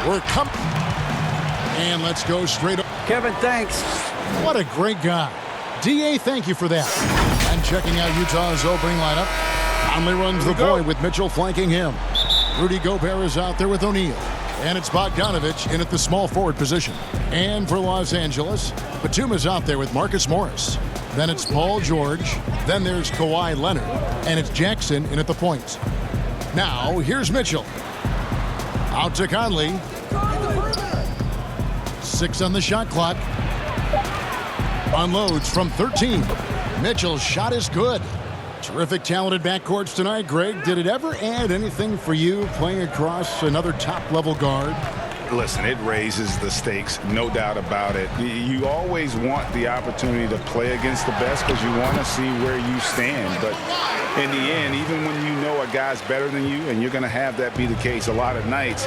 We're coming. And let's go straight up. Kevin, thanks. What a great guy. D.A., thank you for that. And checking out Utah's opening lineup. Conley runs the point with Mitchell flanking him. Rudy Gobert is out there with O'Neal. And it's Bogdanovich in at the small forward position. And for Los Angeles, Batum's out there with Marcus Morris. Then it's Paul George. Then there's Kawhi Leonard. And it's Jackson in at the point. Now, here's Mitchell. Out to Conley. 6 on the shot clock. Unloads from 13. Mitchell's shot is good. Terrific talented backcourts tonight, Greg. Did it ever add anything for you playing across another top-level guard? Listen, it raises the stakes, no doubt about it. You always want the opportunity to play against the best because you want to see where you stand. But in the end, even when you know a guy's better than you, and you're going to have that be the case a lot of nights,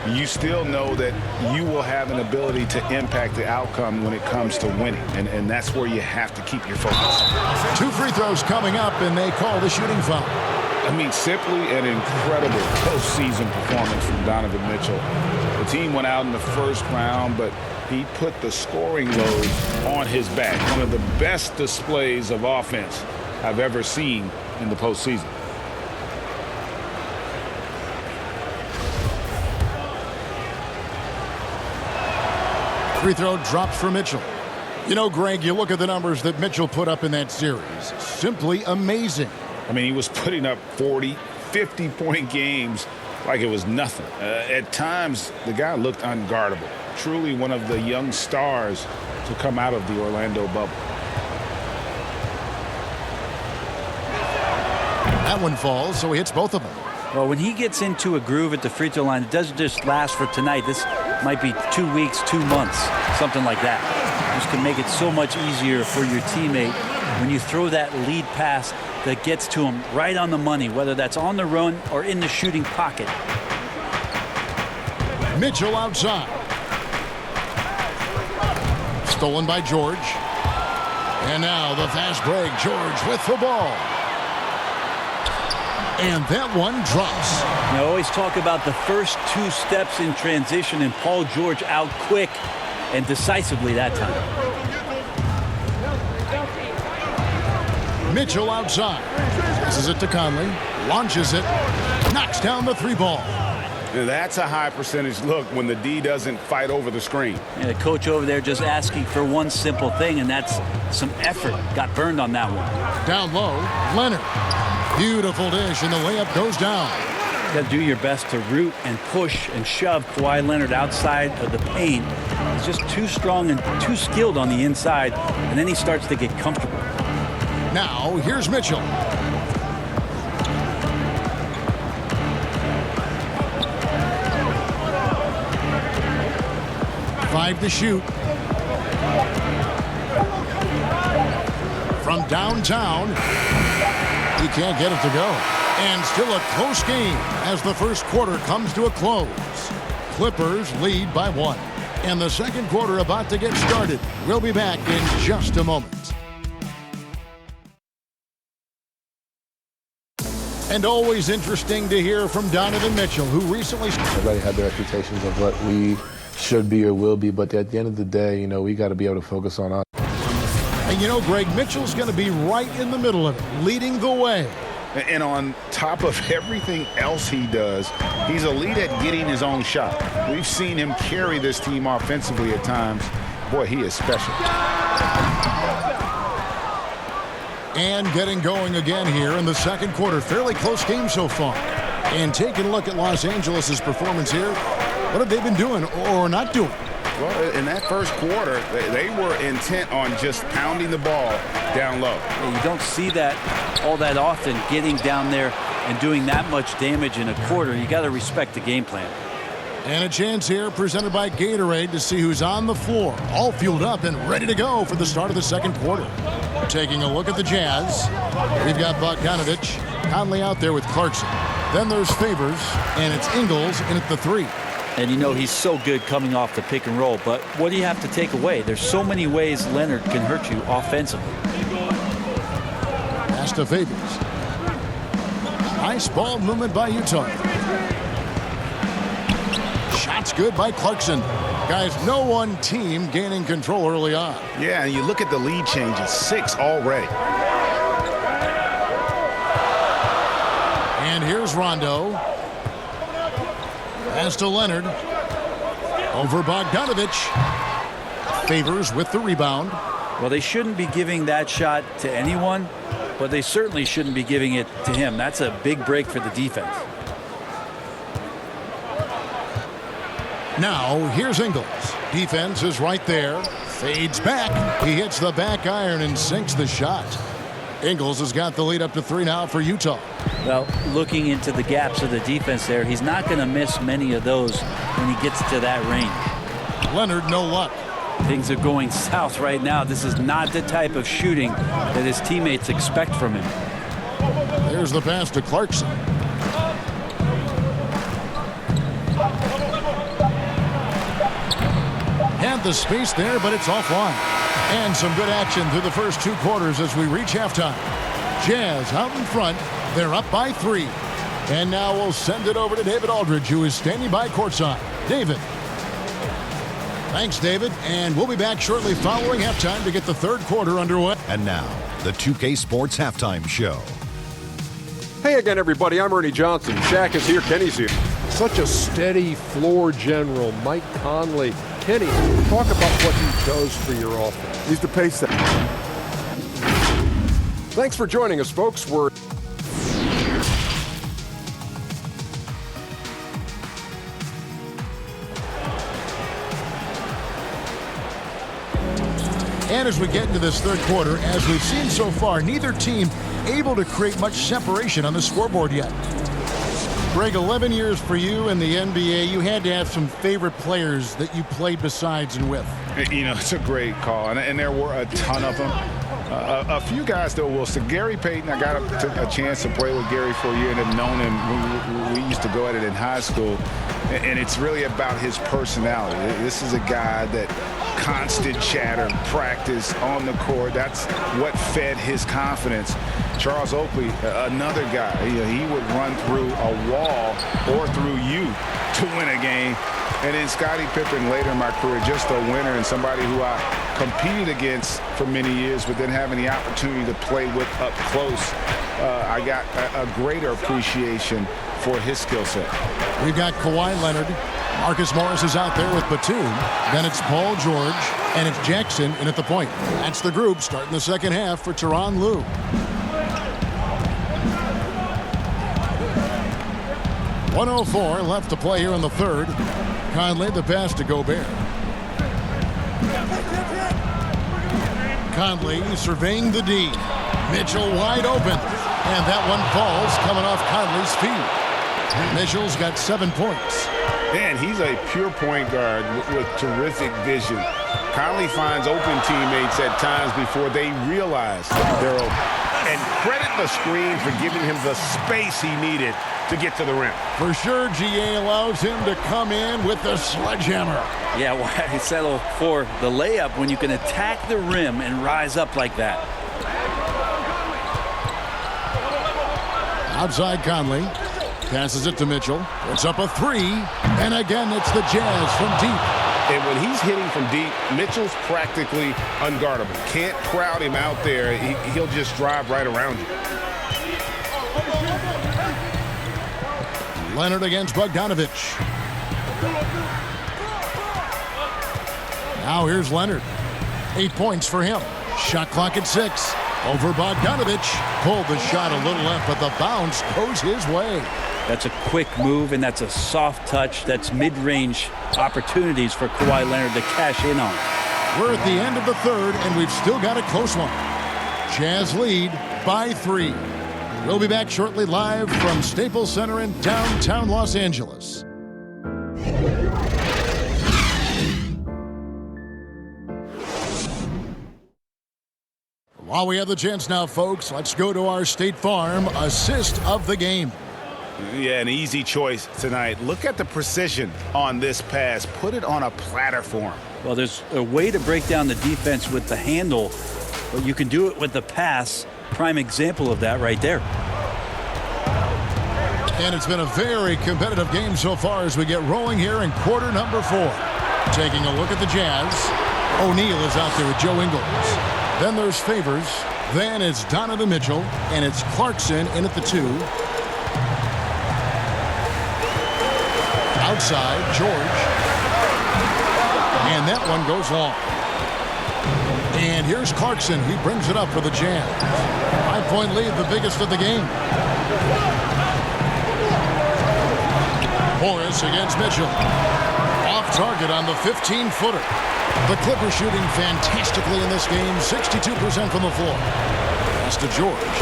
you still know that you will have an ability to impact the outcome when it comes to winning. And that's where you have to keep your focus. 2 free throws coming up, and they call the shooting foul. I mean, simply an incredible postseason performance from Donovan Mitchell. The team went out in the first round, but he put the scoring load on his back. One of the best displays of offense I've ever seen in the postseason. Free throw drops for Mitchell. You know, Greg, you look at the numbers that Mitchell put up in that series. Simply amazing. I mean, he was putting up 40, 50-point games like it was nothing. At times, the guy looked unguardable. Truly one of the young stars to come out of the Orlando bubble. That one falls, so he hits both of them. Well, when he gets into a groove at the free throw line, it doesn't just last for tonight. This might be 2 weeks, 2 months, something like that. This can make it so much easier for your teammate when you throw that lead pass that gets to him right on the money, whether that's on the run or in the shooting pocket. Mitchell outside. Stolen by George. And now the fast break. George with the ball. And that one drops. I always talk about the first 2 steps in transition, and Paul George out quick and decisively that time. Mitchell outside. Passes it to Conley. Launches it. Knocks down the 3 ball. That's a high percentage look when the D doesn't fight over the screen. Yeah, the coach over there just asking for one simple thing, and that's some effort. Got burned on that one. Down low, Leonard. Beautiful dish, and the layup goes down. You got to do your best to root and push and shove Kawhi Leonard outside of the paint. He's just too strong and too skilled on the inside, and then he starts to get comfortable. Now, here's Mitchell. Five to shoot. From downtown. He can't get it to go. And still a close game as the first quarter comes to a close. Clippers lead by 1. And the second quarter about to get started. We'll be back in just a moment. And always interesting to hear from Donovan Mitchell, who recently... Everybody had their expectations of what we should be or will be, but at the end of the day, you know, we got to be able to focus on us. And you know, Greg, Mitchell's going to be right in the middle of it, leading the way. And on top of everything else he does, he's elite at getting his own shot. We've seen him carry this team offensively at times. Boy, he is special. And getting going again here in the second quarter. Fairly close game so far. And taking a look at Los Angeles' performance here. What have they been doing or not doing? Well, in that first quarter, they were intent on just pounding the ball down low. Yeah, you don't see that all that often, getting down there and doing that much damage in a quarter. You got to respect the game plan. And a chance here presented by Gatorade to see who's on the floor. All fueled up and ready to go for the start of the second quarter. Taking a look at the Jazz. We've got Bogdanovich, Conley out there with Clarkson. Then there's Favors, and it's Ingles in at the 3. And you know he's so good coming off the pick and roll, but what do you have to take away? There's so many ways Leonard can hurt you offensively. Pass to Favors. Nice ball movement by Utah. Shots good by Clarkson. Guys, no one team gaining control early on. Yeah, and you look at the lead changes, 6 already. And here's Rondo. Pass to Leonard. Over Bogdanovich. Favors with the rebound. Well, they shouldn't be giving that shot to anyone, but they certainly shouldn't be giving it to him. That's a big break for the defense. Now, here's Ingles. Defense is right there. Fades back. He hits the back iron and sinks the shot. Ingles has got the lead up to 3 now for Utah. Well, looking into the gaps of the defense there, he's not going to miss many of those when he gets to that range. Leonard, no luck. Things are going south right now. This is not the type of shooting that his teammates expect from him. There's the pass to Clarkson. Had the space there, but it's offline. And some good action through the first 2 quarters as we reach halftime. Jazz out in front. They're up by 3. And now we'll send it over to David Aldridge, who is standing by courtside. David. Thanks, David. And we'll be back shortly following halftime to get the 3rd quarter underway. And now, the 2K Sports Halftime Show. Hey again, everybody. I'm Ernie Johnson. Shaq is here. Kenny's here. Such a steady floor general, Mike Conley. Kenny, talk about what he does for your offense. He's the pace setter. Thanks for joining us, folks. We're And as we get into this 3rd quarter, as we've seen so far, neither team able to create much separation on the scoreboard yet. Greg, 11 years for you in the NBA. You had to have some favorite players that you played besides and with. You know, it's a great call, and there were a ton of them. A few guys, though, will say Gary Payton. I got a chance to play with Gary for a year and have known him. We used to go at it in high school, and it's really about his personality. This is a guy that constant chatter, practice on the court. That's what fed his confidence. Charles Oakley, another guy, he would run through a wall or through you to win a game. And then Scottie Pippen later in my career, just a winner and somebody who I competed against for many years, but then having the opportunity to play with up close, I got a greater appreciation for his skill set. We've got Kawhi Leonard. Marcus Morris is out there with Batum. Then it's Paul George, and it's Jackson in at the point. That's the group starting the 2nd half for Tyronn Lue. .104 left to play here in the 3rd. Conley, the pass to Gobert. Conley surveying the D. Mitchell wide open. And that one falls coming off Conley's feet. Mitchell's got 7 points. Man, he's a pure point guard with terrific vision. Conley finds open teammates at times before they realize they're open. And credit the screen for giving him the space he needed to get to the rim. For sure, GA allows him to come in with the sledgehammer. Yeah, why settle for the layup when you can attack the rim and rise up like that? Outside Conley. Passes it to Mitchell. It's up a 3. And again, it's the Jazz from deep. And when he's hitting from deep, Mitchell's practically unguardable. Can't crowd him out there. He'll just drive right around you. Leonard against Bogdanovich. Now here's Leonard. 8 points for him. Shot clock at 6. Over Bogdanovich. Pulled the shot a little left, but the bounce goes his way. That's a quick move, and that's a soft touch. That's mid-range opportunities for Kawhi Leonard to cash in on. We're at the end of the 3rd, and we've still got a close one. Jazz lead by 3. We'll be back shortly live from Staples Center in downtown Los Angeles. While we have the chance now, folks, let's go to our State Farm assist of the game. Yeah, an easy choice tonight. Look at the precision on this pass. Put it on a platter for him. Well, there's a way to break down the defense with the handle, but you can do it with the pass. Prime example of that right there. And it's been a very competitive game so far as we get rolling here in quarter number 4. Taking a look at the Jazz. O'Neal is out there with Joe Ingles. Then there's Favors. Then it's Donovan Mitchell. And it's Clarkson in at the 2. Outside, George. And that one goes long. And here's Clarkson. He brings it up for the Jazz. 5-point lead, the biggest of the game. Morris against Mitchell. Off target on the 15-footer. The Clippers shooting fantastically in this game. 62% from the floor. Pass to George.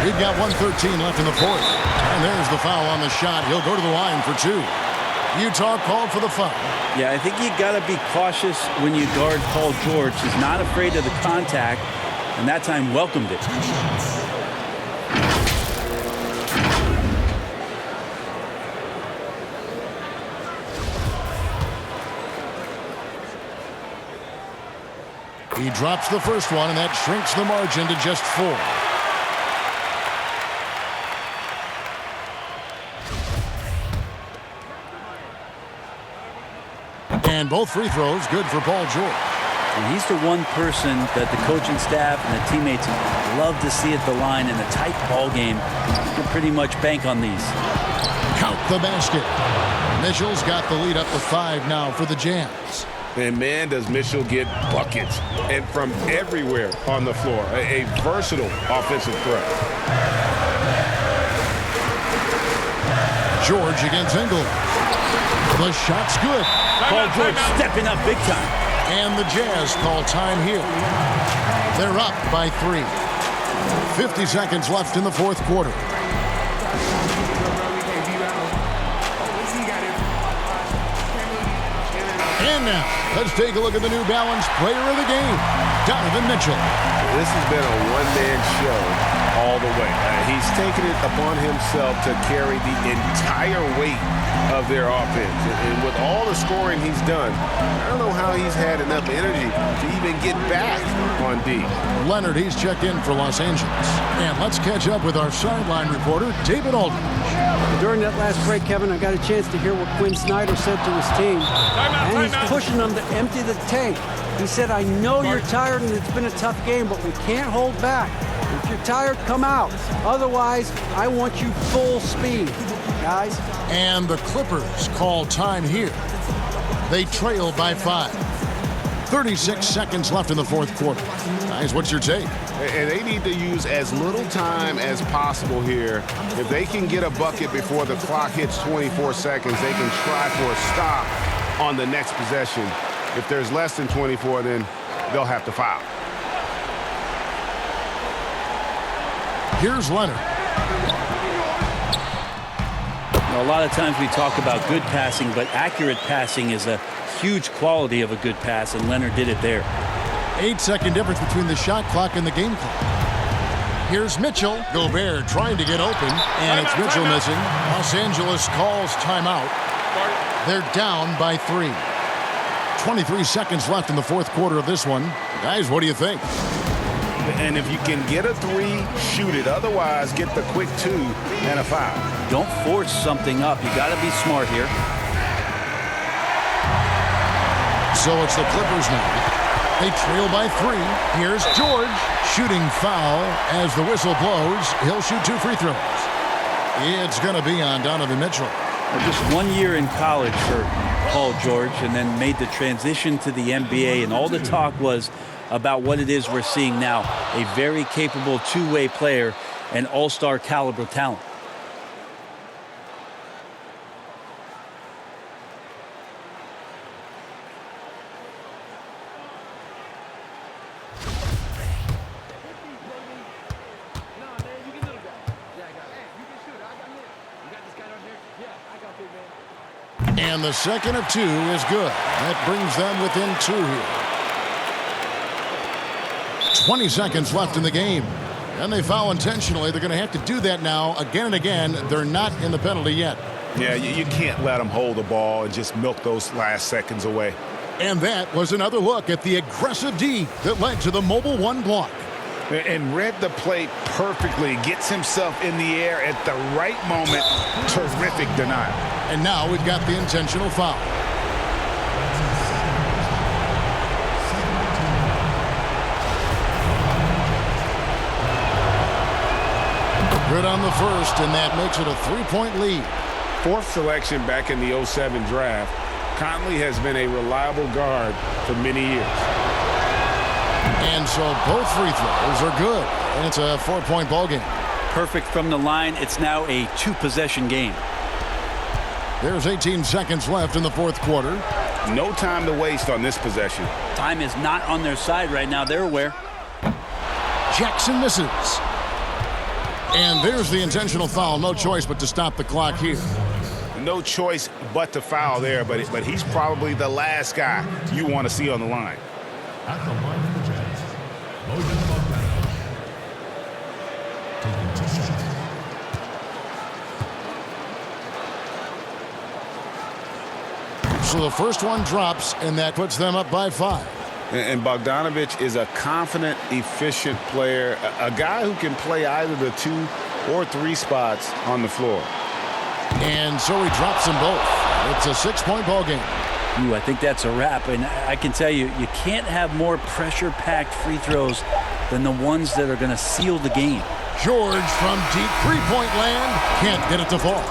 We've got 1:13 left in the fourth. And there's the foul on the shot. He'll go to the line for 2. Utah called for the foul. Yeah, I think you got to be cautious when you guard Paul George. He's not afraid of the contact, and that time welcomed it. He drops the first one, and that shrinks the margin to just 4. And both free throws good for Paul George. And he's the one person that the coaching staff and the teammates love to see at the line in a tight ball game. You can pretty much bank on these. Count the basket. Mitchell's got the lead up to 5 now for the Jazz. And man, does Mitchell get buckets, and from everywhere on the floor. A versatile offensive threat. George against Ingles. The shot's good. Paul George stepping up big time. And the Jazz call time here. They're up by 3. 50 seconds left in the fourth quarter. And now, let's take a look at the New Balance player of the game, Donovan Mitchell. This has been a one-man show all the way. He's taken it upon himself to carry the entire weight of their offense. And with all the scoring he's done, I don't know how he's had enough energy to even get back on D. Leonard, he's checked in for Los Angeles. And let's catch up with our sideline reporter, David Aldridge. During that last break, Kevin, I got a chance to hear what Quinn Snyder said to his team. And he's pushing them to empty the tank. He said, I know you're tired and it's been a tough game, but we can't hold back. If you're tired, come out. Otherwise, I want you full speed, guys. And the Clippers call time here. They trail by 5. 36 seconds left in the fourth quarter. Guys, what's your take? And they need to use as little time as possible here. If they can get a bucket before the clock hits 24 seconds, they can try for a stop on the next possession. If there's less than 24, then they'll have to foul. Here's Leonard. Now, a lot of times we talk about good passing, but accurate passing is a huge quality of a good pass, and Leonard did it there. 8-second difference between the shot clock and the game clock. Here's Mitchell. Gobert trying to get open, and it's Mitchell missing. Los Angeles calls timeout. They're down by 3. 23 seconds left in the fourth quarter of this one. Guys, what do you think? And if you can get a 3, shoot it. Otherwise, get the quick 2 and a foul. Don't force something up. You got to be smart here. So it's the Clippers now. They trail by 3. Here's George. Shooting foul as the whistle blows. He'll shoot 2 free throws. It's going to be on Donovan Mitchell. Just 1 year in college for Paul George, and then made the transition to the NBA, and all the talk was about what it is we're seeing now. A very capable two-way player and all-star caliber talent. And the second of 2 is good. That brings them within 2 here. 20 seconds left in the game. And they foul intentionally. They're going to have to do that now again and again. They're not in the penalty yet. Yeah, you can't let them hold the ball and just milk those last seconds away. And that was another look at the aggressive D that led to the Mobile One block. And read the play perfectly. Gets himself in the air at the right moment. Terrific denial. And now we've got the intentional foul. Good on the first, and that makes it a 3-point lead. Fourth selection back in the 07 draft. Conley has been a reliable guard for many years. And so both free throws are good. And it's a 4-point ball game. Perfect from the line. It's now a 2-possession game. There's 18 seconds left in the fourth quarter. No time to waste on this possession. Time is not on their side right now. They're aware. Jackson misses. And there's the intentional foul. No choice but to stop the clock here. No choice but to foul there, but he's probably the last guy you want to see on the line. At the line of the Jazz, Bogdan taking 2 shots. So the first one drops, and that puts them up by 5. And Bogdanovich is a confident, efficient player, a guy who can play either the 2 or 3 spots on the floor. And so he drops them both. It's a 6-point ball game. Ooh, I think that's a wrap. And I can tell you, you can't have more pressure-packed free throws than the ones that are going to seal the game. George from deep 3-point land can't get it to fall.